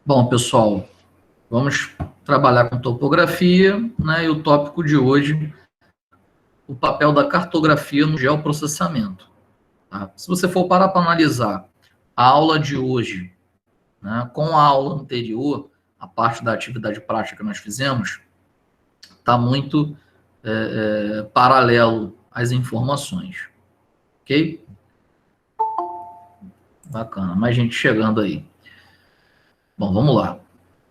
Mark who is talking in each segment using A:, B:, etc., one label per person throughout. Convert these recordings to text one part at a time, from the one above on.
A: Bom, pessoal, vamos trabalhar com topografia, né? E o tópico de hoje, o papel da cartografia no geoprocessamento. Tá? Se você for parar para analisar a aula de hoje, né, com a aula anterior, a parte da atividade prática que nós fizemos, está muito paralelo às informações. Ok? Bacana. Mais gente chegando aí. Bom, vamos lá.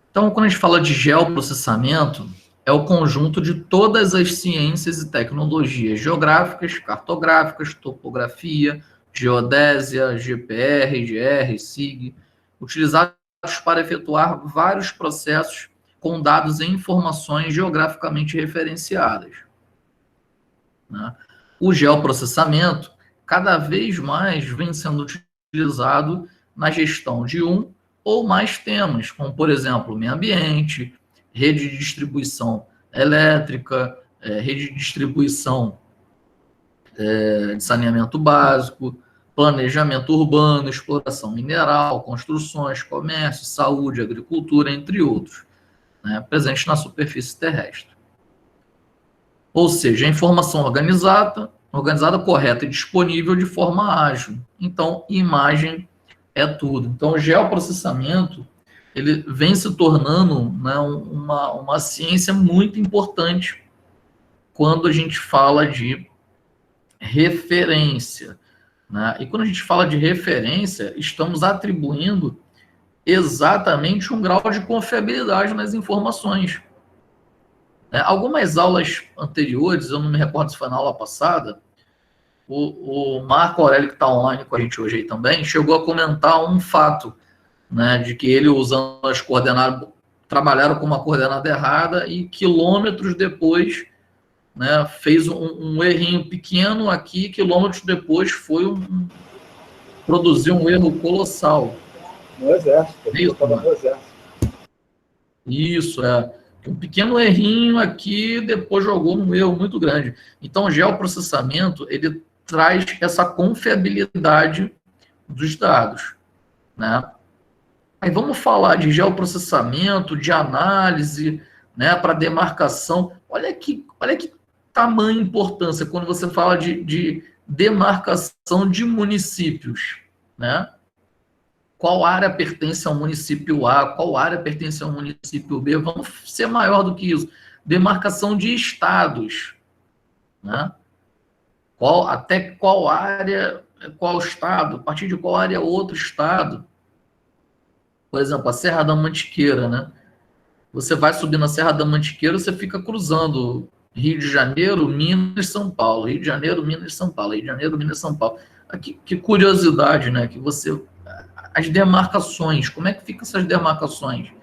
A: Então, quando a gente fala de geoprocessamento, é o conjunto de todas as ciências e tecnologias geográficas, cartográficas, topografia, geodésia, GPR, GR, SIG, utilizados para efetuar vários processos com dados e informações geograficamente referenciadas. Né? O geoprocessamento cada vez mais vem sendo utilizado na gestão de um ou mais temas, como, por exemplo, meio ambiente, rede de distribuição elétrica, rede de distribuição de saneamento básico, planejamento urbano, exploração mineral, construções, comércio, saúde, agricultura, entre outros, né, presentes na superfície terrestre. Ou seja, a informação organizada, correta e disponível de forma ágil. Então, imagem é tudo. Então, o geoprocessamento ele vem se tornando, né, uma ciência muito importante quando a gente fala de referência. Né? E quando a gente fala de referência, estamos atribuindo exatamente um grau de confiabilidade nas informações. Algumas aulas anteriores, eu não me recordo se foi na aula passada, o Marco Aurélio, que está online com a gente hoje aí também, chegou a comentar um fato, né, de que ele, usando as coordenadas, trabalharam com uma coordenada errada e quilômetros depois, né, fez um errinho pequeno aqui, quilômetros depois produziu um erro colossal.
B: No exército. No exército.
A: Isso, um pequeno errinho aqui depois jogou num erro muito grande. Então, o geoprocessamento, ele traz essa confiabilidade dos dados, né? Aí vamos falar de geoprocessamento, de análise, né, para demarcação. Olha que tamanha importância quando você fala de demarcação de municípios, né? Qual área pertence ao município A, qual área pertence ao município B, vamos ser maior do que isso. Demarcação de estados, né? Até qual área, qual estado, a partir de qual área outro estado. Por exemplo, a Serra da Mantiqueira, né? Você vai subir na Serra da Mantiqueira, você fica cruzando Rio de Janeiro, Minas, São Paulo, Rio de Janeiro, Minas, São Paulo, Rio de Janeiro, Minas, São Paulo. Que curiosidade, né? Que você... As demarcações, como é que ficam essas demarcações?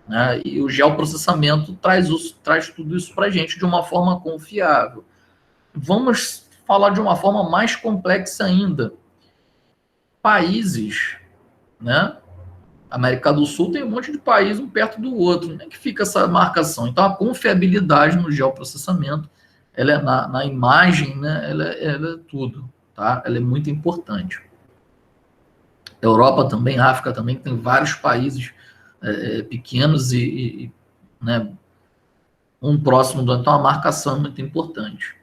A: Né? E o geoprocessamento traz tudo isso para a gente de uma forma confiável. Vamos falar de uma forma mais complexa ainda. Países, né? América do Sul tem um monte de país um perto do outro. Como é que fica essa marcação? Então, a confiabilidade no geoprocessamento, ela é na imagem, né? Ela é tudo, tá? Ela é muito importante. Europa também, África também, tem vários países pequenos né, um próximo do outro. Então, a marcação é muito importante.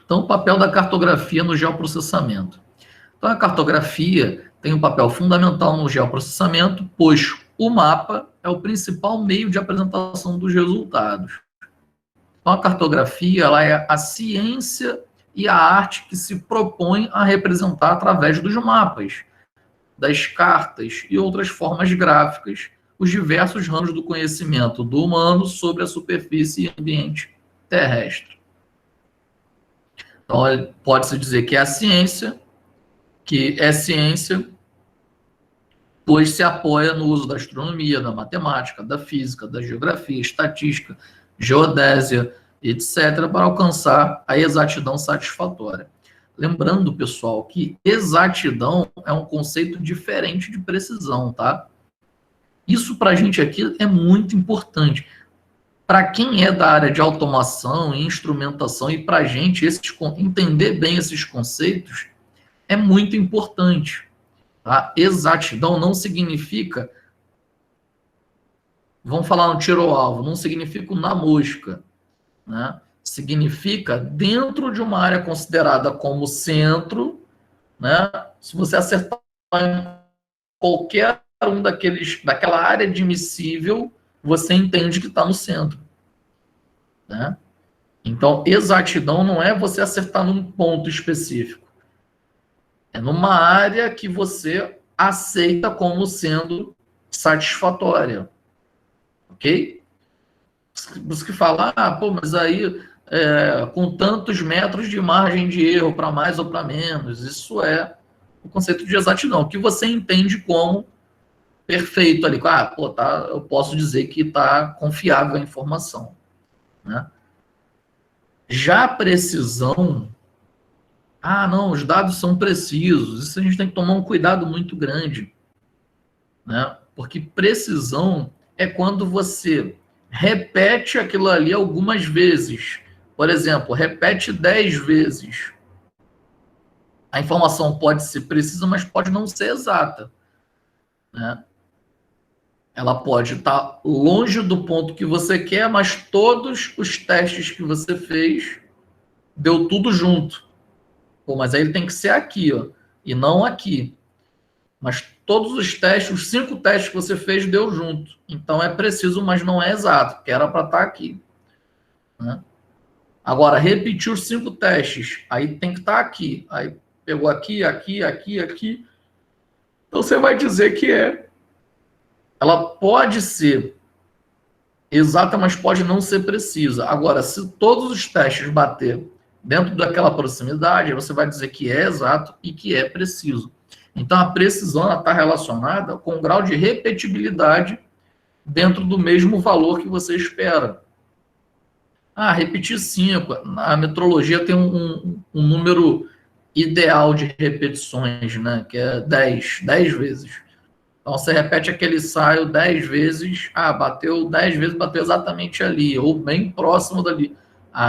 A: Então, o papel da cartografia no geoprocessamento. Então, a cartografia tem um papel fundamental no geoprocessamento, pois o mapa é o principal meio de apresentação dos resultados. Então, a cartografia ela é a ciência e a arte que se propõe a representar através dos mapas, das cartas e outras formas gráficas os diversos ramos do conhecimento do humano sobre a superfície e ambiente terrestre. Então, pode-se dizer que é ciência, pois se apoia no uso da astronomia, da matemática, da física, da geografia, estatística, geodésia, etc., para alcançar a exatidão satisfatória. Lembrando, pessoal, que exatidão é um conceito diferente de precisão, tá? Isso para a gente aqui é muito importante. Para quem é da área de automação e instrumentação, e para a gente entender bem esses conceitos é muito importante. Tá? Exatidão não significa, vamos falar no tiro ao alvo, não significa na mosca, né? Significa dentro de uma área considerada como centro, né? Se você acertar em qualquer um daquela área admissível, você entende que está no centro, né? Então, exatidão não é você acertar num ponto específico. É numa área que você aceita como sendo satisfatória. Ok? Você que fala, pô, mas aí com tantos metros de margem de erro para mais ou para menos, isso é o conceito de exatidão, que você entende como perfeito ali. Pô, tá, eu posso dizer que está confiável a informação, né? Já a precisão, não, os dados são precisos, isso a gente tem que tomar um cuidado muito grande, né? Porque precisão é quando você repete aquilo ali algumas vezes. Por exemplo, repete 10 vezes. A informação pode ser precisa, mas pode não ser exata, né? Ela pode estar longe do ponto que você quer, mas todos os testes que você fez deu tudo junto. Pô, mas aí ele tem que ser aqui, ó, e não aqui. Mas todos os testes, os 5 testes que você fez, deu junto. Então é preciso, mas não é exato, porque era para estar aqui, né? Agora, repetir os 5 testes, aí tem que estar aqui. Aí pegou aqui, aqui, aqui, aqui. Então você vai dizer que ela pode ser exata, mas pode não ser precisa. Agora, se todos os testes bater dentro daquela proximidade, você vai dizer que é exato e que é preciso. Então, a precisão está relacionada com o grau de repetibilidade dentro do mesmo valor que você espera. Repetir 5. A metrologia tem um número ideal de repetições, né? Que é 10 vezes. Então, você repete aquele ensaio 10 vezes, bateu 10 vezes, bateu exatamente ali, ou bem próximo dali.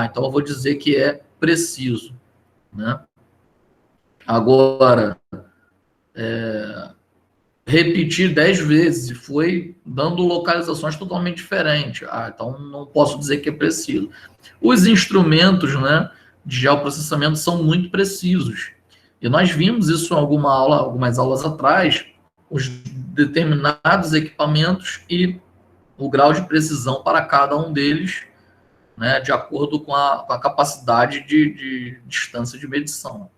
A: Então eu vou dizer que é preciso, né? Agora, repetir 10 vezes e foi dando localizações totalmente diferentes. Então não posso dizer que é preciso. Os instrumentos, né, de geoprocessamento são muito precisos. E nós vimos isso em algumas aulas atrás, os determinados equipamentos e o grau de precisão para cada um deles, né, de acordo com a capacidade de distância de medição.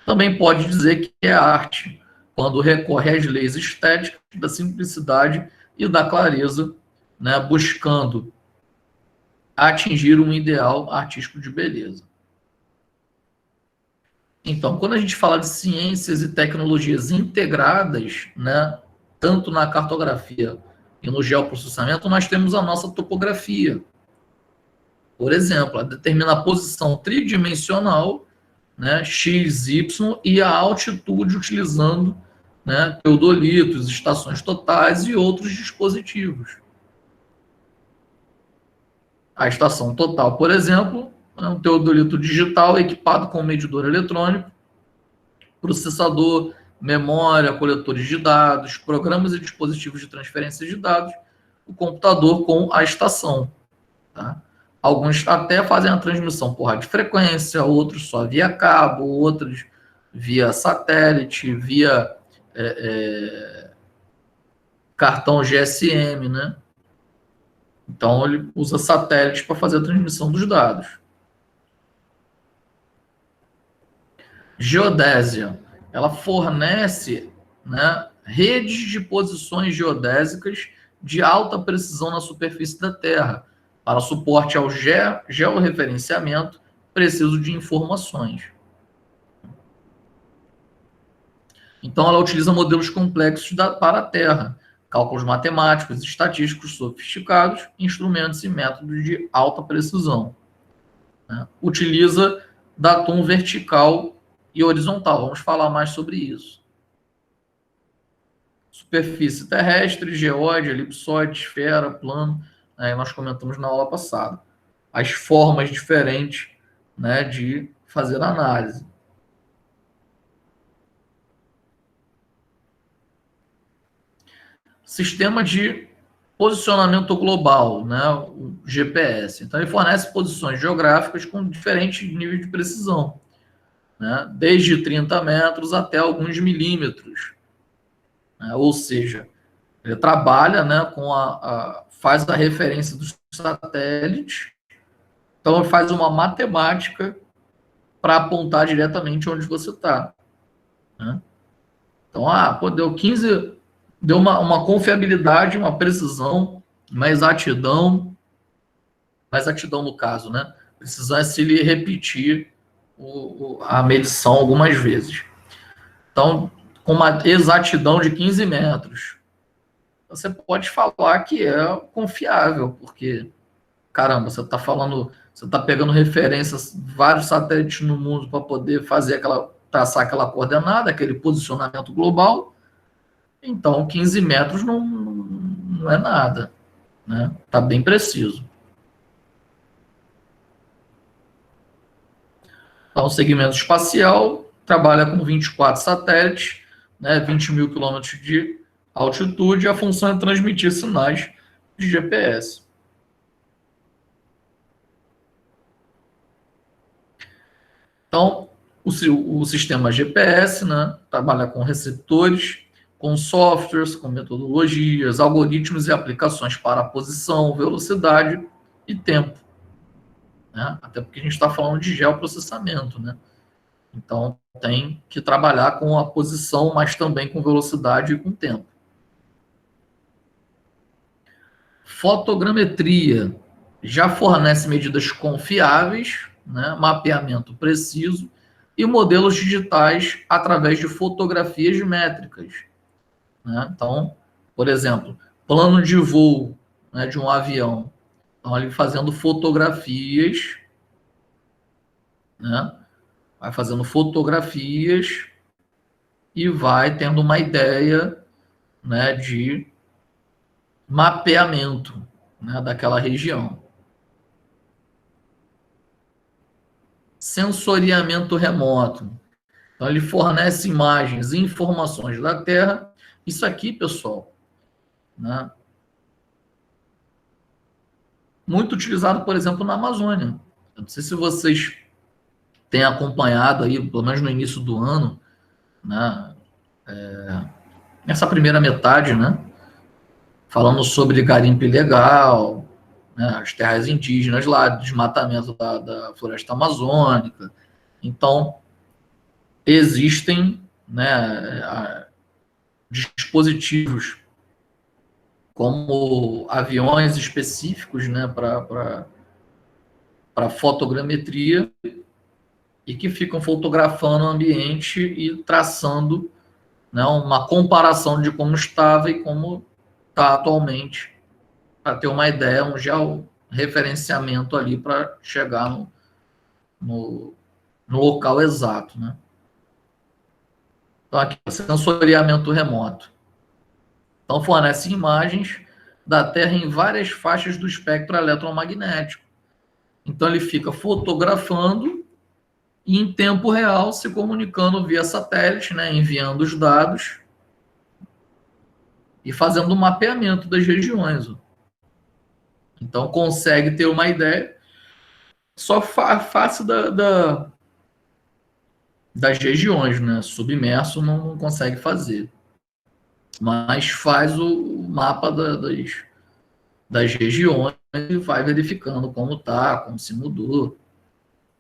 A: Também pode dizer que é arte, quando recorre às leis estéticas da simplicidade e da clareza, né, buscando atingir um ideal artístico de beleza. Então, quando a gente fala de ciências e tecnologias integradas, né, tanto na cartografia e no geoprocessamento, nós temos a nossa topografia. Por exemplo, ela determina a posição tridimensional, né, x, y, e a altitude utilizando, né, teodolitos, estações totais e outros dispositivos. A estação total, por exemplo, é um teodolito digital equipado com medidor eletrônico, processador, memória, coletores de dados, programas e dispositivos de transferência de dados, o computador com a estação. Tá? Alguns até fazem a transmissão por radiofrequência, outros só via cabo, outros via satélite, via cartão GSM, né? Então, ele usa satélites para fazer a transmissão dos dados. Geodésia. Ela fornece, né, redes de posições geodésicas de alta precisão na superfície da Terra, para suporte ao georreferenciamento preciso de informações. Então, ela utiliza modelos complexos para a Terra, cálculos matemáticos e estatísticos sofisticados, instrumentos e métodos de alta precisão. Né? Utiliza datum vertical e horizontal. Vamos falar mais sobre isso. Superfície terrestre, geóide, elipsoide, esfera, plano. Nós comentamos na aula passada. As formas diferentes, né, de fazer análise. sistema de posicionamento global, né, o GPS. Então, ele fornece posições geográficas com diferentes níveis de precisão, né, desde 30 metros até alguns milímetros. Né, ou seja, ele trabalha, né, faz a referência dos satélites, então ele faz uma matemática para apontar diretamente onde você está. Né? Então, deu 15, deu uma confiabilidade, uma precisão, uma exatidão no caso, né? Precisão é se ele repetir a medição algumas vezes. Então, com uma exatidão de 15 metros, você pode falar que é confiável, porque, caramba, você está pegando referências, vários satélites no mundo para poder traçar aquela coordenada, aquele posicionamento global. Então, 15 metros não é nada, né? Está bem preciso. Então, o segmento espacial trabalha com 24 satélites, né, 20 mil quilômetros de altitude, e a função é transmitir sinais de GPS. Então, o sistema GPS, né, trabalha com receptores, com softwares, com metodologias, algoritmos e aplicações para posição, velocidade e tempo. Né? Até porque a gente está falando de geoprocessamento, né? Então, tem que trabalhar com a posição, mas também com velocidade e com tempo. Fotogrametria já fornece medidas confiáveis, né, mapeamento preciso e modelos digitais através de fotografias métricas. Né? Então, por exemplo, plano de voo, né, de um avião. Então, ele fazendo fotografias, né? Vai fazendo fotografias e vai tendo uma ideia, né, de mapeamento, né, daquela região. Sensoriamento remoto. Então, ele fornece imagens e informações da Terra. Isso aqui, pessoal, né, muito utilizado, por exemplo, na Amazônia. Eu não sei se vocês têm acompanhado aí, pelo menos no início do ano, né, nessa primeira metade, né, falando sobre garimpo ilegal, né, as terras indígenas lá, desmatamento da floresta amazônica. Então, existem, né, dispositivos como aviões específicos, né, para fotogrametria e que ficam fotografando o ambiente e traçando, né, uma comparação de como estava e como está atualmente, para ter uma ideia, um georreferenciamento ali para chegar no local exato, né? Então, aqui, sensoriamento remoto. Então, fornece imagens da Terra em várias faixas do espectro eletromagnético. Então, ele fica fotografando e, em tempo real, se comunicando via satélite, né, enviando os dados e fazendo o mapeamento das regiões. Então, consegue ter uma ideia só face das regiões, né? Submerso não consegue fazer. Mas faz o mapa das regiões e vai verificando como está, como se mudou.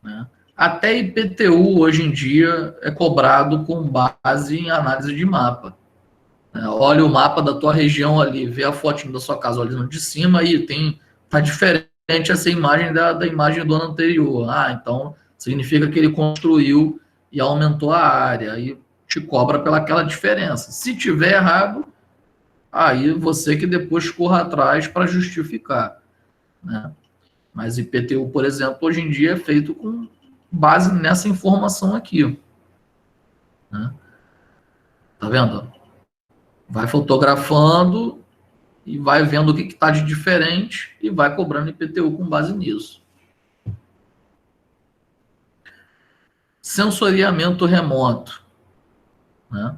A: Né? Até IPTU, hoje em dia, é cobrado com base em análise de mapa. Né? Olha o mapa da tua região ali, vê a fotinho da sua casa olhando de cima e tá diferente essa imagem da imagem do ano anterior. Então significa que ele construiu e aumentou a área, aí te cobra pelaquela diferença. Se tiver errado, aí você que depois corra atrás para justificar. Né? Mas IPTU, por exemplo, hoje em dia é feito com base nessa informação aqui. Né? Tá vendo? Vai fotografando e vai vendo o que está de diferente e vai cobrando IPTU com base nisso. Sensoriamento remoto. Né?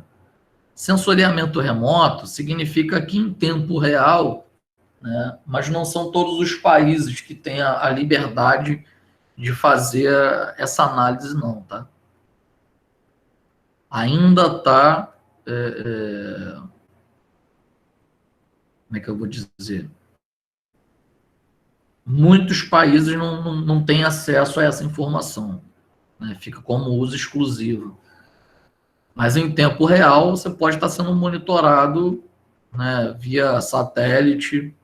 A: Sensoriamento remoto significa que em tempo real, né, mas não são todos os países que têm a liberdade de fazer essa análise, não, tá? Ainda está... como é que eu vou dizer? Muitos países não têm acesso a essa informação, né? Fica como uso exclusivo. Mas em tempo real, você pode estar sendo monitorado, né, via satélite,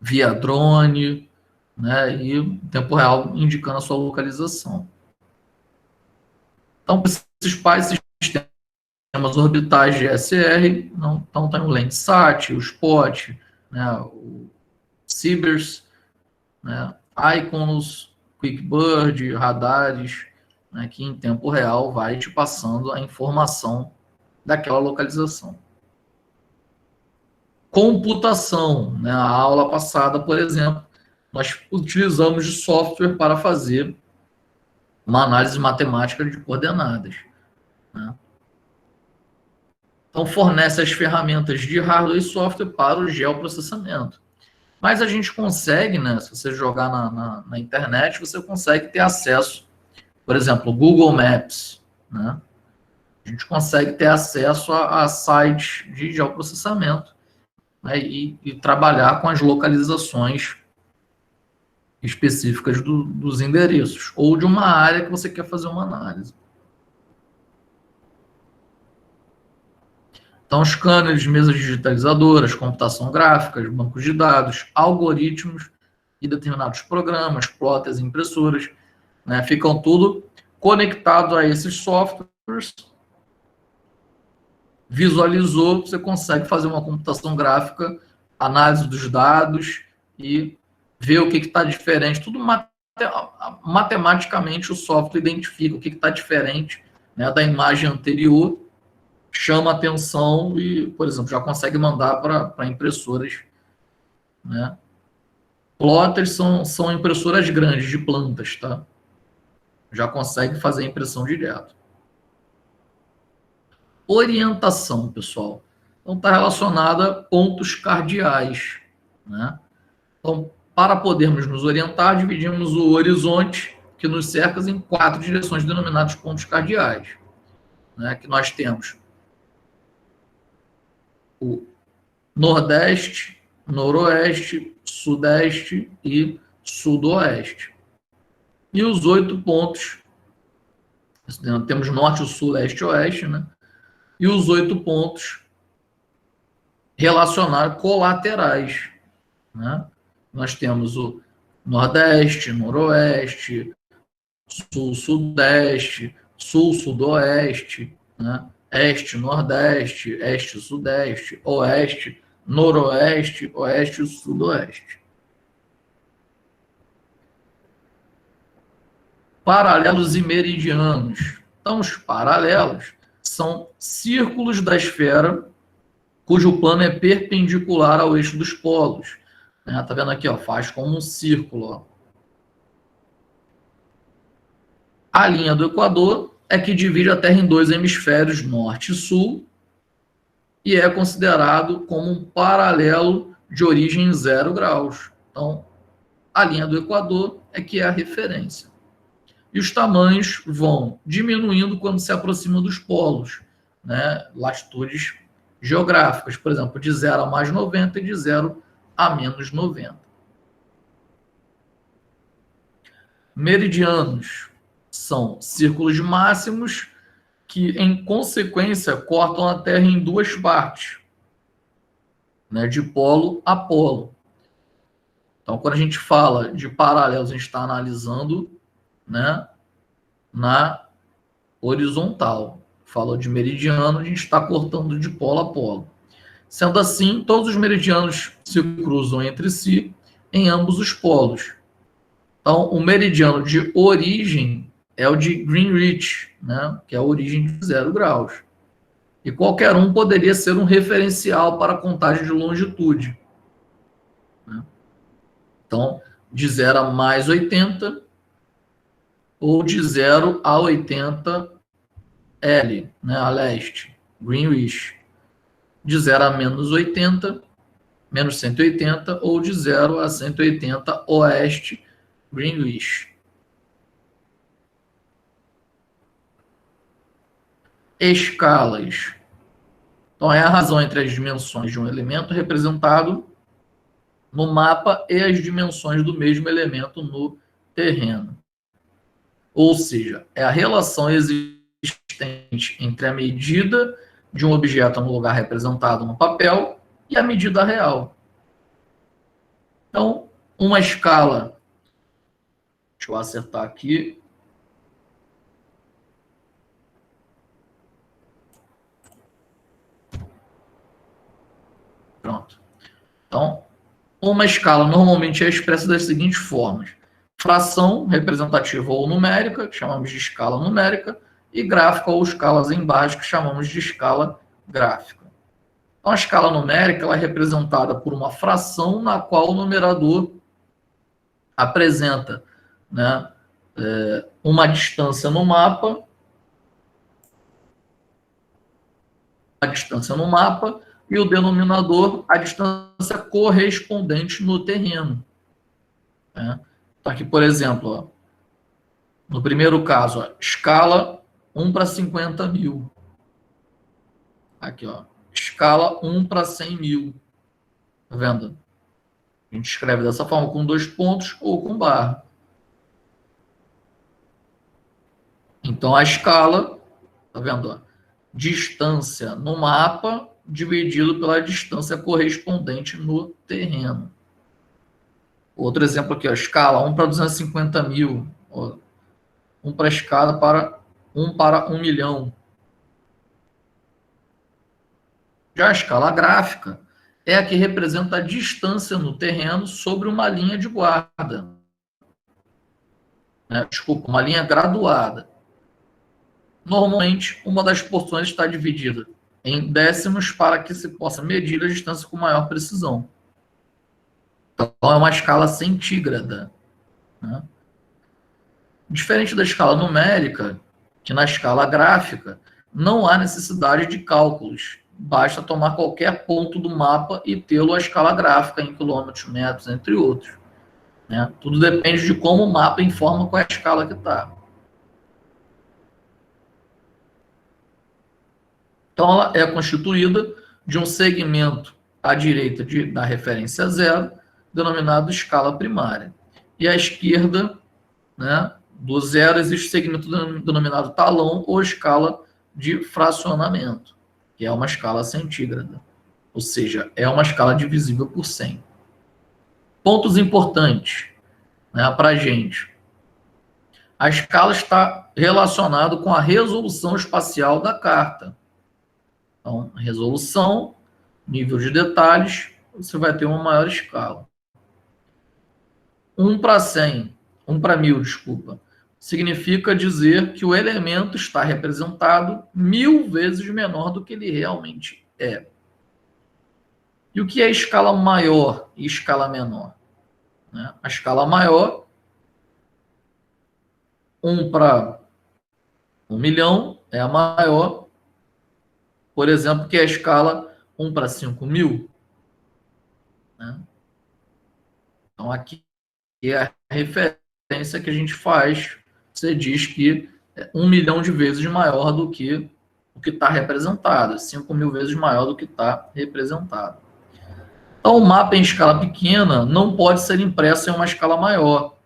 A: via drone, né, e em tempo real indicando a sua localização. Então, esses principais sistemas orbitais GSR, então tem o Landsat, o SPOT, né, o Cibers, né, Iconos, QuickBird, radares, né, que em tempo real vai te passando a informação daquela localização. Computação, né, a aula passada, por exemplo, nós utilizamos de software para fazer uma análise matemática de coordenadas, né? Então, fornece as ferramentas de hardware e software para o geoprocessamento. Mas a gente consegue, né, se você jogar na internet, você consegue ter acesso, por exemplo, Google Maps, né? A gente consegue ter acesso a sites de geoprocessamento, né, e trabalhar com as localizações específicas dos endereços, ou de uma área que você quer fazer uma análise. Então, scanners, mesas digitalizadoras, computação gráfica, bancos de dados, algoritmos e determinados programas, plotters, impressoras, né, ficam tudo conectado a esses softwares. Visualizou, você consegue fazer uma computação gráfica, análise dos dados e ver o que está diferente. Tudo matematicamente o software identifica o que está diferente, né, da imagem anterior, chama atenção e, por exemplo, já consegue mandar para impressoras, né? Plotters são impressoras grandes de plantas, tá? Já consegue fazer a impressão direto. Orientação, pessoal. Então, está relacionada a pontos cardeais, né? Então, para podermos nos orientar, dividimos o horizonte que nos cerca em 4 direções denominadas pontos cardeais, né? Que nós temos o nordeste, noroeste, sudeste e sudoeste. E os 8 pontos, temos norte, sul, leste e oeste, né? E os 8 pontos relacionados colaterais, né? Nós temos o nordeste, noroeste, sul, sudeste, sul, sudoeste, né? Este, nordeste, este, sudeste, oeste, noroeste, oeste e sudoeste. Paralelos e meridianos. Então, os paralelos são círculos da esfera cujo plano é perpendicular ao eixo dos polos. Tá vendo aqui, ó, faz como um círculo. Ó. A linha do Equador é que divide a Terra em 2 hemisférios, norte e sul, e é considerado como um paralelo de origem 0 graus. Então, a linha do Equador é que é a referência. E os tamanhos vão diminuindo quando se aproxima dos polos, né? Latitudes geográficas, por exemplo, de 0 a mais 90 e de 0 a menos 90. Meridianos são círculos máximos que, em consequência, cortam a Terra em 2 partes, né, de polo a polo. Então, quando a gente fala de paralelos, a gente está analisando, né, na horizontal. Falou de meridiano, a gente está cortando de polo a polo. Sendo assim, todos os meridianos se cruzam entre si em ambos os polos. Então, o meridiano de origem é o de Greenwich, né, que é a origem de 0 graus. E qualquer um poderia ser um referencial para a contagem de longitude. Né? Então, de 0 a mais 80, ou de 0 a 80 L, né, a leste. Greenwich. De 0 a menos 80, menos 180, ou de 0 a 180, oeste, Greenwich. Escalas. Então, é a razão entre as dimensões de um elemento representado no mapa e as dimensões do mesmo elemento no terreno. Ou seja, é a relação existente entre a medida de um objeto no lugar representado no papel e a medida real. Então, uma escala, deixa eu acertar aqui. Pronto. Então, uma escala normalmente é expressa das seguintes formas: fração representativa ou numérica, que chamamos de escala numérica, e gráfica ou escalas em base, que chamamos de escala gráfica. Então, a escala numérica ela é representada por uma fração na qual o numerador apresenta, né, uma distância no mapa, e o denominador a distância correspondente no terreno. Né? Então, aqui, por exemplo, ó, no primeiro caso, ó, escala 1 para 50 mil. Aqui, ó, escala 1 para 100 mil. Tá vendo? A gente escreve dessa forma, com 2 pontos ou com barra. Então, a escala, tá vendo? Ó, distância no mapa dividido pela distância correspondente no terreno. Outro exemplo aqui, ó, escala 1 para 250 mil. Ó, 1 para escala para 1 para 1 milhão. Já a escala gráfica é a que representa a distância no terreno sobre uma linha de guarda. Desculpa, uma linha graduada. Normalmente, uma das porções está dividida em décimos para que se possa medir a distância com maior precisão. Então, é uma escala centígrada. Né? Diferente da escala numérica, que na escala gráfica não há necessidade de cálculos. Basta tomar qualquer ponto do mapa e tê-lo à escala gráfica, em quilômetros, metros, entre outros. Né? Tudo depende de como o mapa informa qual é a escala que está. Então, ela é constituída de um segmento à direita da referência zero, denominado escala primária. E à esquerda, né, do zero, existe o segmento denominado talão ou escala de fracionamento, que é uma escala centígrada. Ou seja, é uma escala divisível por 100. Pontos importantes, né, para a gente. A escala está relacionada com a resolução espacial da carta. Então, resolução, nível de detalhes, você vai ter uma maior escala. 1 para 100, 1 para 1000, desculpa, significa dizer que o elemento está representado 1000 vezes menor do que ele realmente é. E o que é escala maior e escala menor? Né? A escala maior, 1 para 1 milhão, é a maior. Por exemplo, que é a escala 1 para 5 mil. Né? Então, aqui é a referência que a gente faz. Você diz que é 1 milhão de vezes maior do que o que está representado, 5 mil vezes maior do que está representado. Então, o mapa em escala pequena não pode ser impresso em uma escala maior.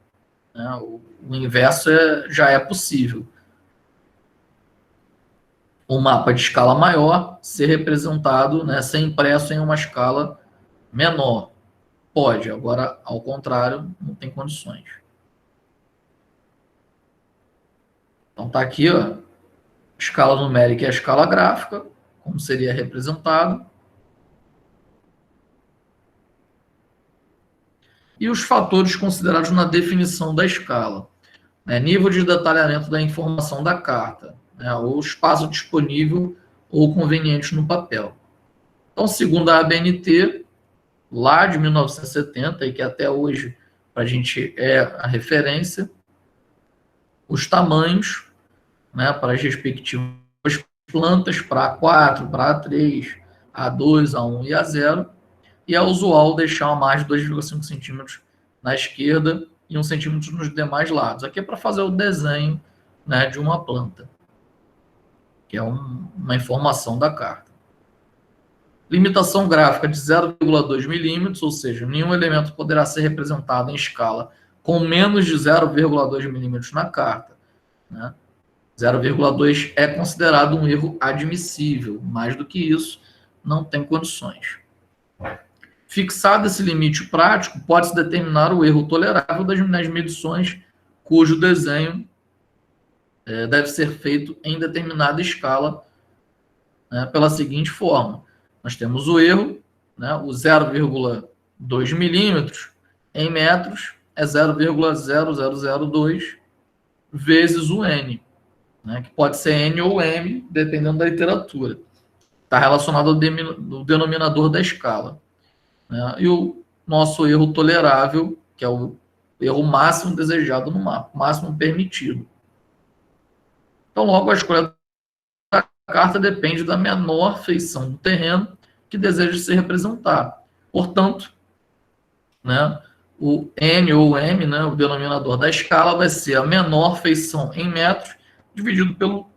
A: Né? O inverso já é possível. O mapa de escala maior ser representado, né, ser impresso em uma escala menor. Pode, agora, ao contrário, não tem condições. Então, está aqui, ó, escala numérica e a escala gráfica, como seria representado. E os fatores considerados na definição da escala. Né, nível de detalhamento da informação da carta, né, ou espaço disponível ou conveniente no papel. Então, segundo a ABNT, lá de 1970, e que até hoje para a gente é a referência, os tamanhos, né, para as respectivas plantas para A4, para A3, A2, A1 e A0, e é usual deixar uma margem de 2,5 centímetros na esquerda e 1 centímetro nos demais lados. Aqui é para fazer o desenho, né, de uma planta, que é uma informação da carta. Limitação gráfica de 0,2 milímetros, ou seja, nenhum elemento poderá ser representado em escala com menos de 0,2 milímetros na carta, né? 0,2 é considerado um erro admissível. Mais do que isso, não tem condições. Fixado esse limite prático, pode-se determinar o erro tolerável nas medições cujo desenho deve ser feito em determinada escala, né, pela seguinte forma. Nós temos o erro, né, o 0,2 milímetros em metros é 0,0002 vezes o N, né, que pode ser N ou M, dependendo da literatura. Está relacionado ao denominador da escala. Né, e o nosso erro tolerável, que é o erro máximo desejado no mapa, máximo permitido. Então, logo, a escolha da carta depende da menor feição do terreno que deseja se representar. Portanto, né, o N ou M, né, o denominador da escala, vai ser a menor feição em metros dividido pelo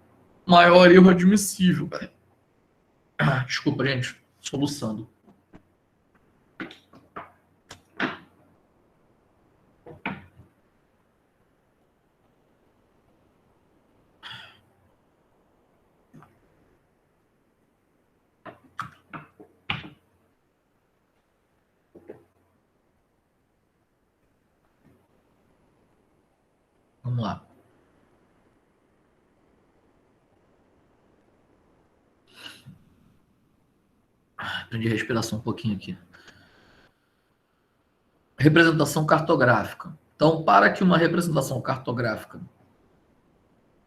A: maior erro admissível. Desculpa, gente, soluçando. Vamos lá. Aprendi a respiração um pouquinho aqui. Representação cartográfica. Então, para que uma representação cartográfica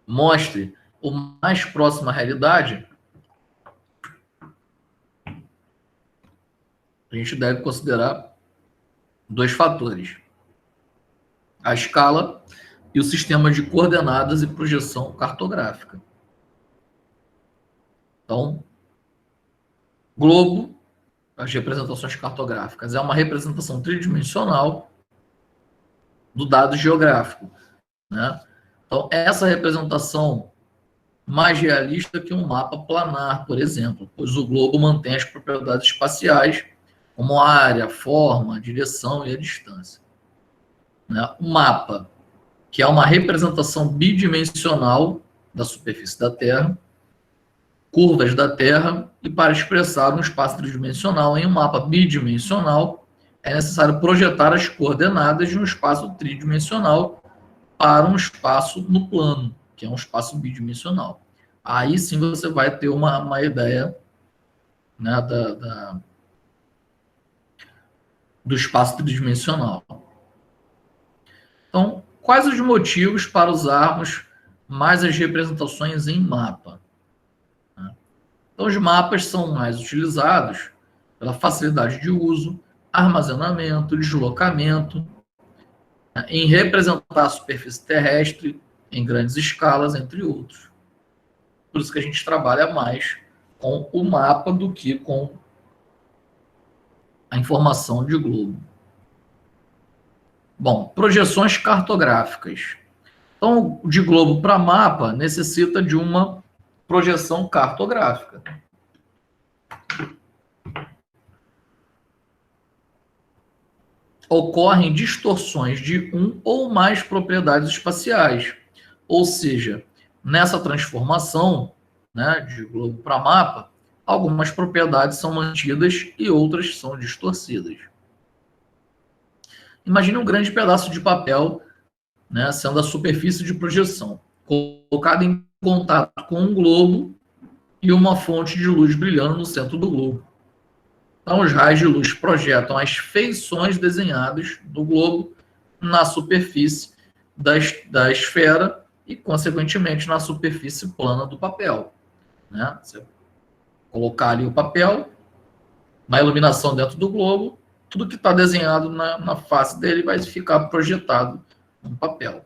A: mostre o mais próximo à realidade, a gente deve considerar dois fatores: a escala e o sistema de coordenadas e projeção cartográfica. Então, globo, as representações cartográficas, é uma representação tridimensional do dado geográfico, né? Então, essa representação mais realista que um mapa planar, por exemplo, pois o globo mantém as propriedades espaciais, como a área, a forma, a direção e a distância. Né? O mapa, que é uma representação bidimensional da superfície da Terra, curvas da Terra, e para expressar um espaço tridimensional em um mapa bidimensional, é necessário projetar as coordenadas de um espaço tridimensional para um espaço no plano, que é um espaço bidimensional. Aí sim você vai ter uma ideia, né, do espaço tridimensional. Então, quais os motivos para usarmos mais as representações em mapa? Então, os mapas são mais utilizados pela facilidade de uso, armazenamento, deslocamento, né, em representar a superfície terrestre em grandes escalas, entre outros. Por isso que a gente trabalha mais com o mapa do que com a informação de globo. Bom, projeções cartográficas. Então, de globo para mapa, necessita de uma projeção cartográfica. Ocorrem distorções de um ou mais propriedades espaciais, ou seja, nessa transformação, né, de globo para mapa, algumas propriedades são mantidas e outras são distorcidas. Imagine um grande pedaço de papel, né, sendo a superfície de projeção, colocado em contato com um globo e uma fonte de luz brilhando no centro do globo. Então, os raios de luz projetam as feições desenhadas do globo na superfície da esfera e, consequentemente, na superfície plana do papel. Né? Você colocar ali o papel, na iluminação dentro do globo, tudo que está desenhado na face dele vai ficar projetado no papel.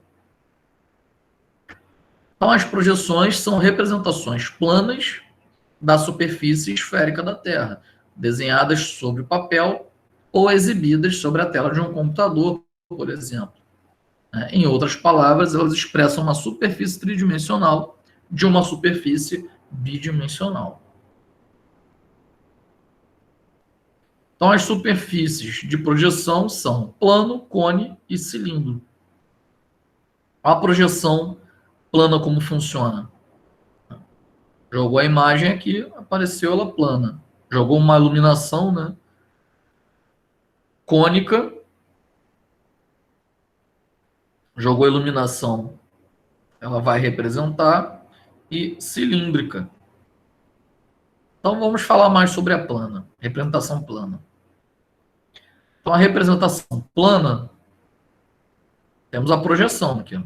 A: Então, as projeções são representações planas da superfície esférica da Terra, desenhadas sobre papel ou exibidas sobre a tela de um computador, por exemplo. Em outras palavras, elas expressam uma superfície tridimensional de uma superfície bidimensional. Então, as superfícies de projeção são plano, cone e cilindro. A projeção plana, como funciona? Jogou a imagem aqui, apareceu ela plana. Jogou uma iluminação, né, cônica, jogou a iluminação, ela vai representar, e cilíndrica. Então, vamos falar mais sobre a plana, representação plana. Então, a representação plana, temos a projeção aqui.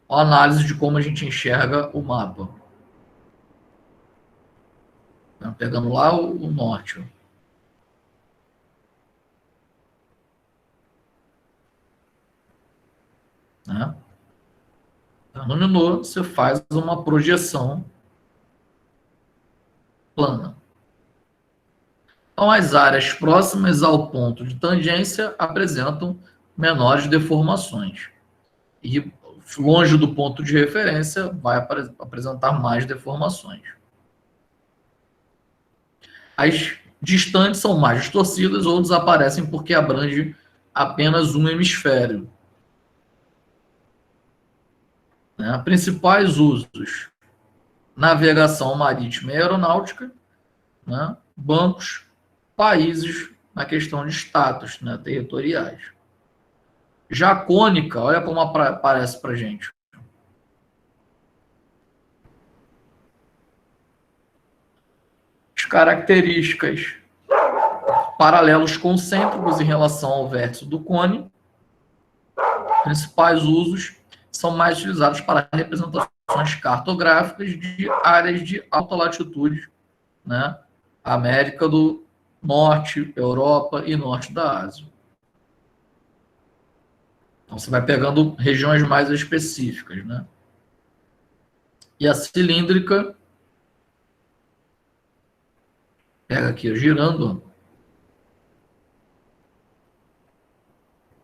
A: A análise de como a gente enxerga o mapa. Pegando lá o norte. Né? Iluminou, você faz uma projeção plana. Então, as áreas próximas ao ponto de tangência apresentam menores deformações. E longe do ponto de referência vai apresentar mais deformações. As distantes são mais distorcidas ou desaparecem porque abrange apenas um hemisfério. Principais usos: navegação marítima e aeronáutica, bancos, países na questão de status, territoriais. Já a cônica, olha como aparece para a gente. As características: paralelos concêntricos em relação ao vértice do cone. Principais usos são mais utilizados para representações cartográficas de áreas de alta latitude, América do Norte, Europa e Norte da Ásia. Então, você vai pegando regiões mais específicas, E a cilíndrica, pega aqui, girando,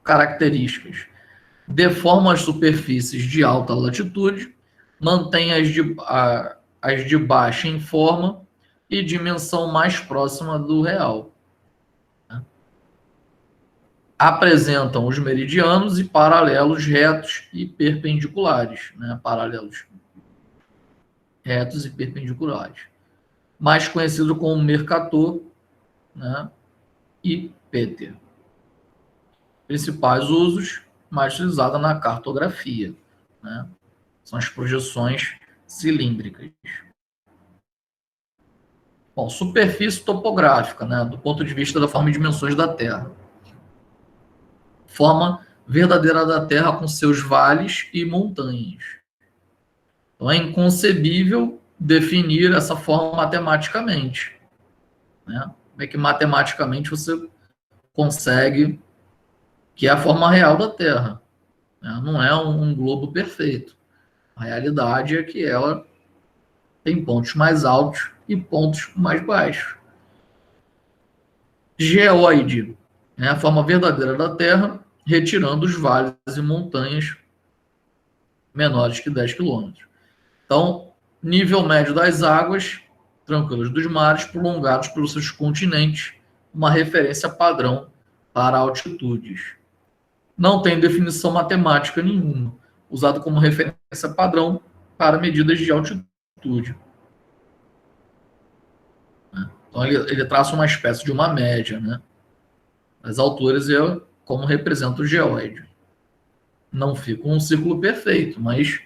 A: características: deforma as superfícies de alta latitude, mantém as de baixa em forma e dimensão mais próxima do real. Apresentam os meridianos e paralelos retos e perpendiculares. Paralelos retos e perpendiculares. Mais conhecido como Mercator, e Peter. Principais usos: mais utilizada na cartografia, são as projeções cilíndricas. Bom, superfície topográfica, do ponto de vista da forma e dimensões da Terra. Forma verdadeira da Terra com seus vales e montanhas. Então, é inconcebível definir essa forma matematicamente. Como é que matematicamente você consegue que é a forma real da Terra? Não é um globo perfeito. A realidade é que ela tem pontos mais altos e pontos mais baixos. Geóide é a forma verdadeira da Terra, retirando os vales e montanhas menores que 10 quilômetros. Então, nível médio das águas tranquilas dos mares, prolongados pelos seus continentes, uma referência padrão para altitudes. Não tem definição matemática nenhuma, usado como referência padrão para medidas de altitude. Então, ele traça uma espécie de uma média, as alturas é como representa o geóide. Não fica um círculo perfeito, mas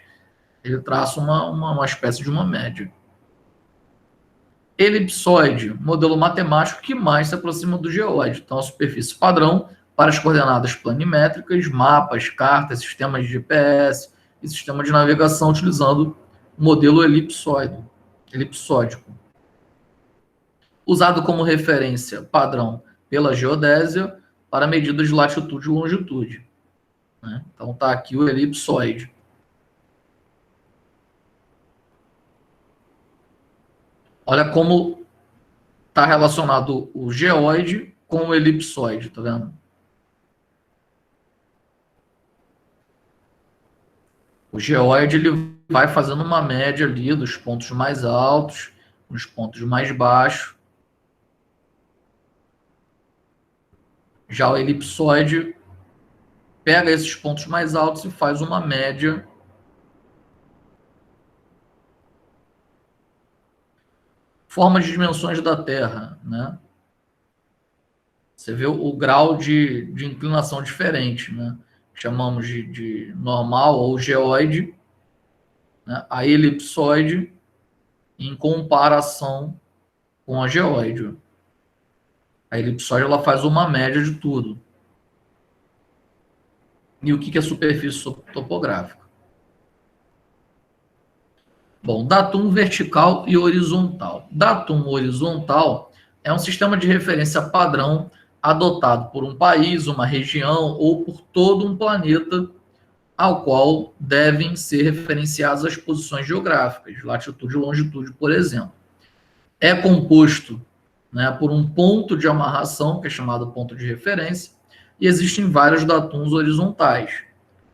A: ele traça uma espécie de uma média. Elipsoide, modelo matemático que mais se aproxima do geóide. Então, a superfície padrão para as coordenadas planimétricas, mapas, cartas, sistemas de GPS e sistema de navegação, utilizando o modelo elipsódico. Usado como referência padrão pela geodésia para medidas de latitude e longitude. Então, está aqui o elipsoide. Olha como está relacionado o geóide com o elipsoide, tá vendo? O geóide ele vai fazendo uma média ali dos pontos mais altos, dos pontos mais baixos. Já o elipsoide pega esses pontos mais altos e faz uma média. Formas de dimensões da Terra, né? Você vê o grau de inclinação diferente, né? Chamamos de normal ou geóide, né? A elipsoide em comparação com a geóide. A elipsoide ela faz uma média de tudo. E o que é superfície topográfica? Bom, datum vertical e horizontal. Datum horizontal é um sistema de referência padrão adotado por um país, uma região ou por todo um planeta ao qual devem ser referenciadas as posições geográficas, latitude e longitude, por exemplo. É composto, né, por um ponto de amarração, que é chamado ponto de referência, e existem vários datums horizontais,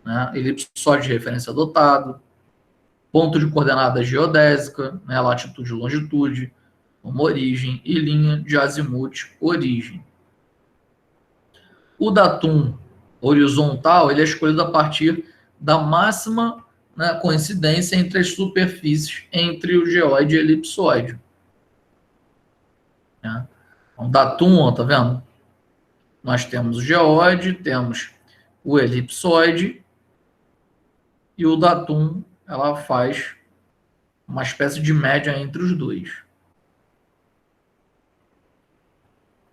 A: né, elipsoide de referência adotado, ponto de coordenada geodésica, né, latitude e longitude, uma origem, e linha de azimuth, origem. O datum horizontal ele é escolhido a partir da máxima, né, coincidência entre as superfícies entre o geóide e o elipsoide. Né? Então, datum, ó, tá vendo? Nós temos o geóide, temos o elipsoide, e o datum ela faz uma espécie de média entre os dois.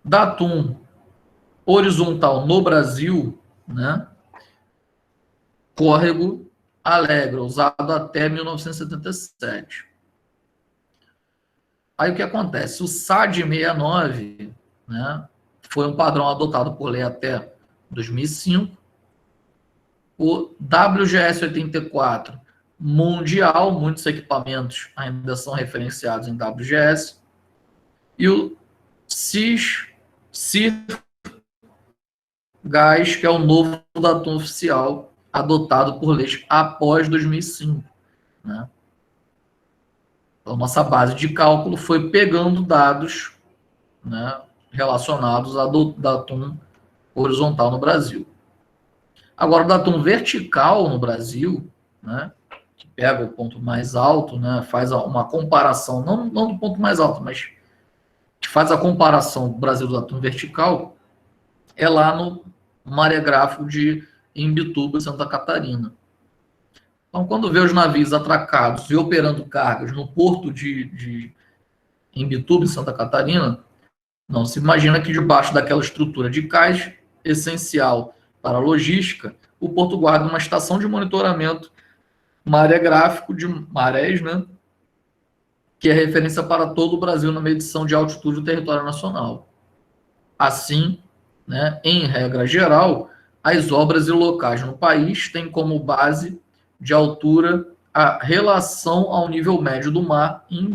A: Datum horizontal no Brasil, né? Córrego Alegre, usado até 1977. Aí o que acontece? O SAD 69, né, foi um padrão adotado por lei até 2005. O WGS 84 mundial, muitos equipamentos ainda são referenciados em WGS. E o CIR-GAS, que é o novo datum oficial adotado por leis após 2005. Né? Então, nossa base de cálculo foi pegando dados, né, relacionados ao datum horizontal no Brasil. Agora, o datum vertical no Brasil, né, que pega o ponto mais alto, né, faz uma comparação, não do ponto mais alto, mas que faz a comparação do Brasil do datum vertical, é lá no maregráfico de Imbituba, Santa Catarina. Então, quando vê os navios atracados e operando cargas no porto de Imbituba, Santa Catarina, não se imagina que debaixo daquela estrutura de cais, essencial para a logística, o porto guarda uma estação de monitoramento maregráfico de marés, né, que é referência para todo o Brasil na medição de altitude do território nacional. Assim, né, em regra geral, as obras e locais no país têm como base de altura a relação ao nível médio do mar em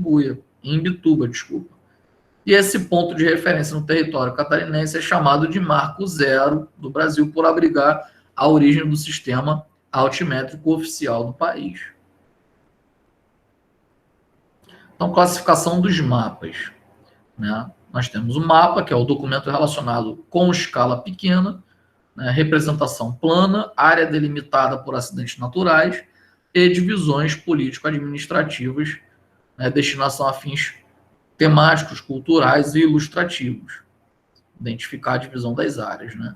A: Imbituba, desculpa. E esse ponto de referência no território catarinense é chamado de marco zero do Brasil por abrigar a origem do sistema altimétrico oficial do país. Então, classificação dos mapas, né? Nós temos o mapa, que é o documento relacionado com escala pequena, né, representação plana, área delimitada por acidentes naturais e divisões político-administrativas, né, destinação a fins temáticos, culturais e ilustrativos. Identificar a divisão das áreas. Né?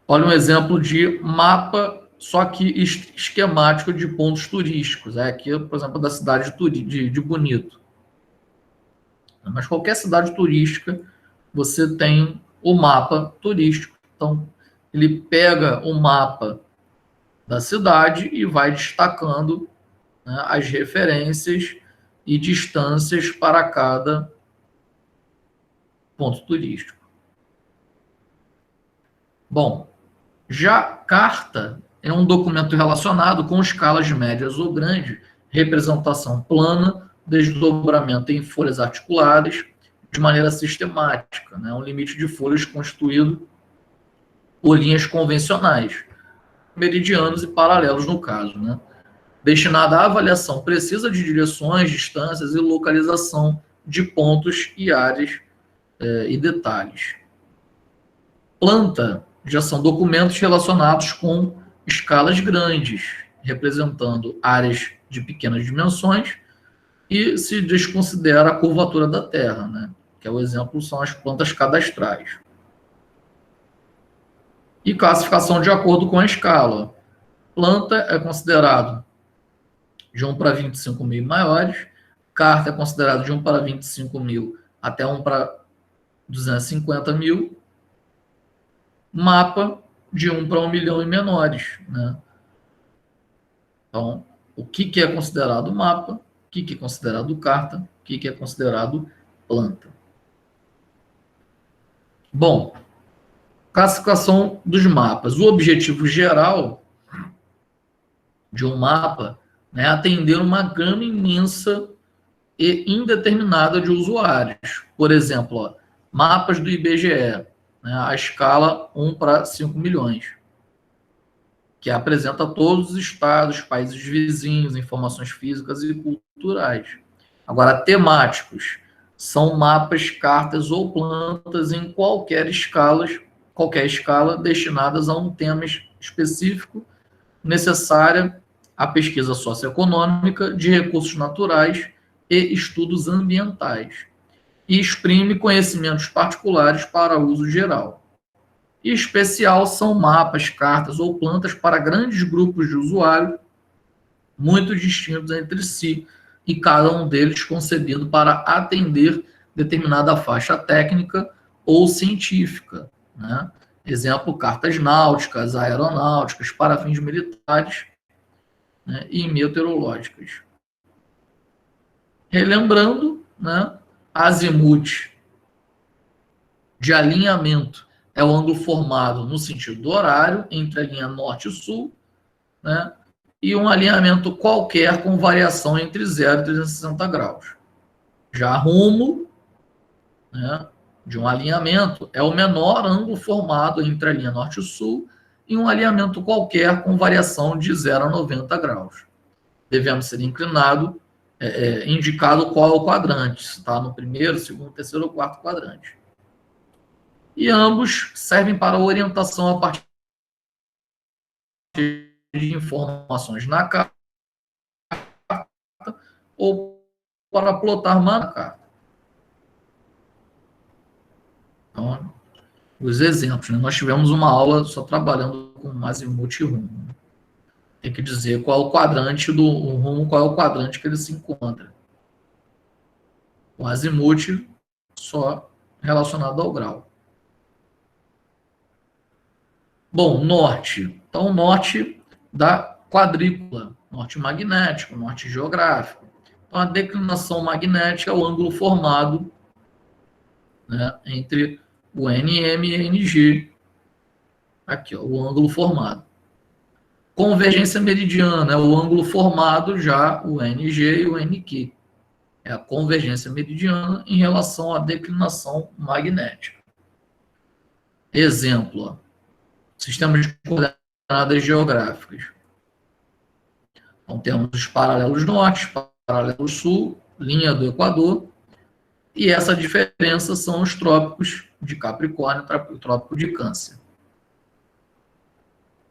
A: Olha um exemplo de mapa, só que esquemático de pontos turísticos. Aqui, por exemplo, da cidade de Bonito. Mas qualquer cidade turística, você tem o mapa turístico. Então, ele pega o mapa da cidade e vai destacando, né, as referências e distâncias para cada ponto turístico. Bom, já carta é um documento relacionado com escalas médias ou grandes representação plana, desdobramento em folhas articuladas, de maneira sistemática, né? Um limite de folhas constituído por linhas convencionais, meridianos e paralelos no caso, né? Destinada à avaliação precisa de direções, distâncias e localização de pontos e áreas e detalhes. Planta já são documentos relacionados com escalas grandes, representando áreas de pequenas dimensões, e se desconsidera a curvatura da Terra, né? Que é o exemplo, são as plantas cadastrais. E classificação de acordo com a escala. Planta é considerado de 1 para 25 mil maiores, carta é considerado de 1 para 25 mil até 1 para 250 mil, mapa de 1 para 1 milhão e menores, né? Então, o que é considerado mapa, o que é considerado carta, o que é considerado planta. Bom, classificação dos mapas. O objetivo geral de um mapa, né, é atender uma gama imensa e indeterminada de usuários. Por exemplo, ó, mapas do IBGE, né, a escala 1 para 5 milhões, que apresenta todos os estados, países vizinhos, informações físicas e culturais. Agora, temáticos são mapas, cartas ou plantas em qualquer escala destinadas a um tema específico necessária à pesquisa socioeconômica de recursos naturais e estudos ambientais, e exprime conhecimentos particulares para uso geral. Em especial são mapas, cartas ou plantas para grandes grupos de usuários, muito distintos entre si, e cada um deles concebido para atender determinada faixa técnica ou científica, né? Exemplo, cartas náuticas, aeronáuticas, para fins militares, né, e meteorológicas. Relembrando, né, azimuth de alinhamento é o ângulo formado no sentido horário entre a linha norte e sul, né, e um alinhamento qualquer com variação entre 0 e 360 graus. Já rumo, né, de um alinhamento é o menor ângulo formado entre a linha norte e sul e um alinhamento qualquer com variação de 0 a 90 graus. Devemos ser indicado qual é o quadrante, se está no primeiro, segundo, terceiro ou quarto quadrante. E ambos servem para orientação a partir de informações na carta ou para plotar uma carta. Então, os exemplos, né? Nós tivemos uma aula só trabalhando com azimuth e rumo. Tem que dizer qual é o quadrante do rumo, qual é o quadrante que ele se encontra. O azimuth só relacionado ao grau. Bom, norte. Então, norte da quadrícula, norte magnético, norte geográfico. Então, a declinação magnética é o ângulo formado, né, entre o NM e NG. Aqui, ó, o ângulo formado. Convergência meridiana é o ângulo formado já o NG e o NQ. É a convergência meridiana em relação à declinação magnética. Exemplo, ó, sistemas de coordenadas geográficas. Então, temos os paralelos norte, paralelos sul, linha do Equador, e essa diferença são os trópicos de Capricórnio e o trópico de Câncer.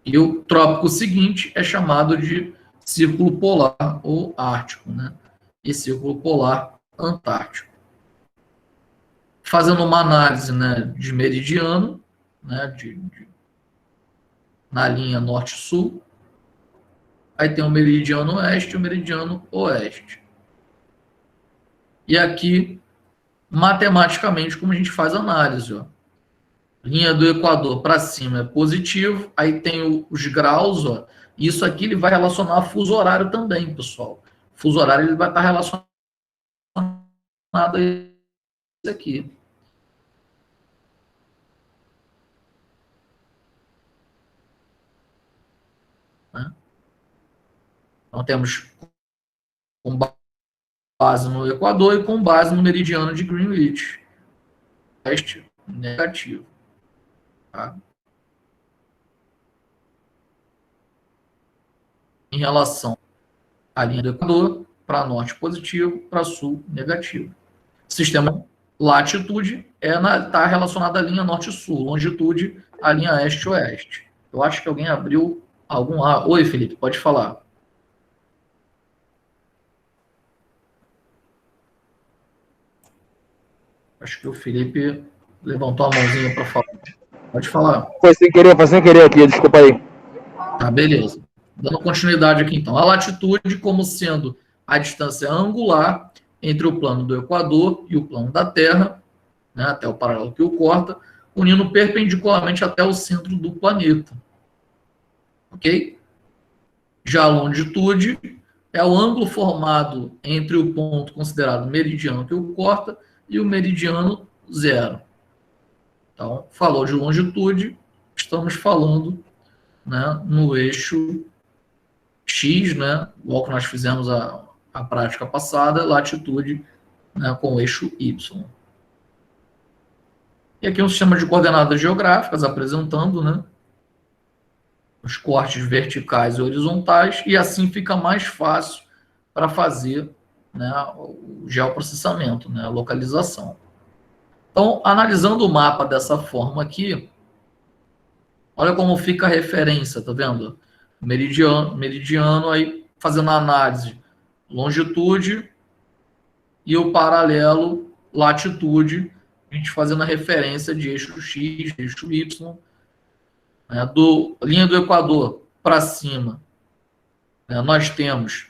A: E o trópico seguinte é chamado de círculo polar ou ártico, né? E círculo polar antártico. Fazendo uma análise, né, de meridiano, né, na linha norte-sul, aí tem o meridiano oeste e o meridiano oeste. E aqui, matematicamente, como a gente faz análise, ó. Linha do Equador para cima é positivo, aí tem os graus, ó. Isso aqui ele vai relacionar a fuso horário também, pessoal. Fuso horário ele vai estar relacionado a isso aqui. Né? Então temos com base no Equador e com base no meridiano de Greenwich. Teste negativo. Tá? Em relação à linha do Equador, para norte positivo, para sul negativo. Sistema latitude está relacionado à linha norte-sul, longitude à linha este-oeste. Eu acho que alguém abriu algum... Oi, Felipe, pode falar. Acho que o Felipe levantou a mãozinha para falar. Pode falar.
C: Foi sem querer aqui, desculpa aí.
A: Tá, beleza. Dando continuidade aqui, então. A latitude como sendo a distância angular entre o plano do Equador e o plano da Terra, né, até o paralelo que o corta, unindo perpendicularmente até o centro do planeta. Ok? Já a longitude é o ângulo formado entre o ponto considerado meridiano que o corta e o meridiano zero. Então, falou de longitude, estamos falando, né, no eixo X, né, igual que nós fizemos a prática passada, latitude, né, com o eixo Y. E aqui um sistema de coordenadas geográficas apresentando, né, os cortes verticais e horizontais, e assim fica mais fácil para fazer, né, o geoprocessamento, né, a localização. Então, analisando o mapa dessa forma aqui, olha como fica a referência, tá vendo? Meridiano aí fazendo a análise, longitude e o paralelo, latitude, a gente fazendo a referência de eixo X, eixo Y, né, linha do Equador para cima, né, nós temos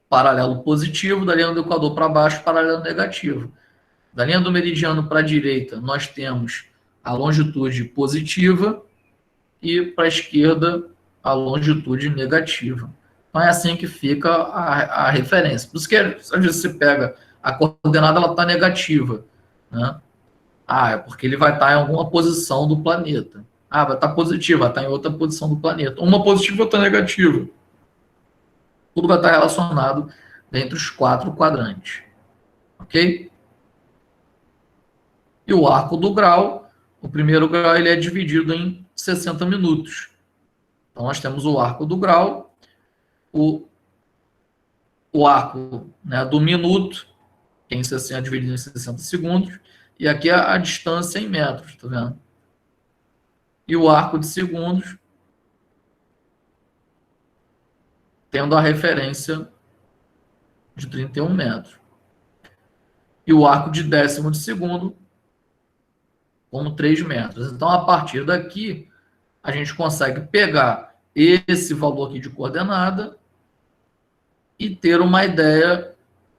A: paralelo positivo, da linha do Equador para baixo, paralelo negativo. Da linha do meridiano para a direita, nós temos a longitude positiva e para a esquerda, a longitude negativa. Então, é assim que fica a referência. Por isso que, às vezes, você pega a coordenada, ela está negativa, né? É porque ele vai estar em alguma posição do planeta. Vai estar positiva, vai estar em outra posição do planeta. Uma positiva e outra negativa. Tudo vai estar relacionado entre os 4 quadrantes. Ok? E o arco do grau, o primeiro grau, ele é dividido em 60 minutos. Então, nós temos o arco do grau, o arco, né, do minuto, que é em 60, dividido em 60 segundos, e aqui é a distância em metros, tá vendo? E o arco de segundos, tendo a referência de 31 metros. E o arco de décimo de segundo, como 3 metros. Então, a partir daqui, a gente consegue pegar esse valor aqui de coordenada e ter uma ideia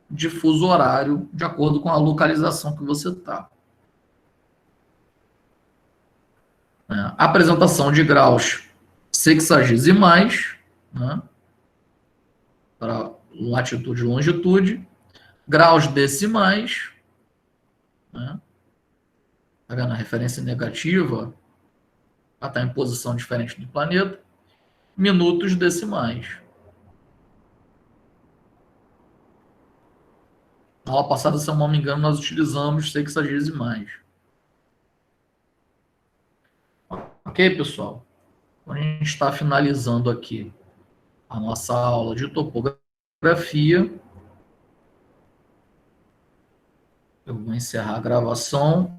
A: de fuso horário de acordo com a localização que você está. Apresentação de graus sexagesimais, né, para latitude e longitude, graus decimais, né, tá vendo? A referência negativa está em posição diferente do planeta, minutos decimais. Na aula passada, se eu não me engano, nós utilizamos sexagesimais. Ok, pessoal? Então, a gente está finalizando aqui a nossa aula de topografia. Eu vou encerrar a gravação.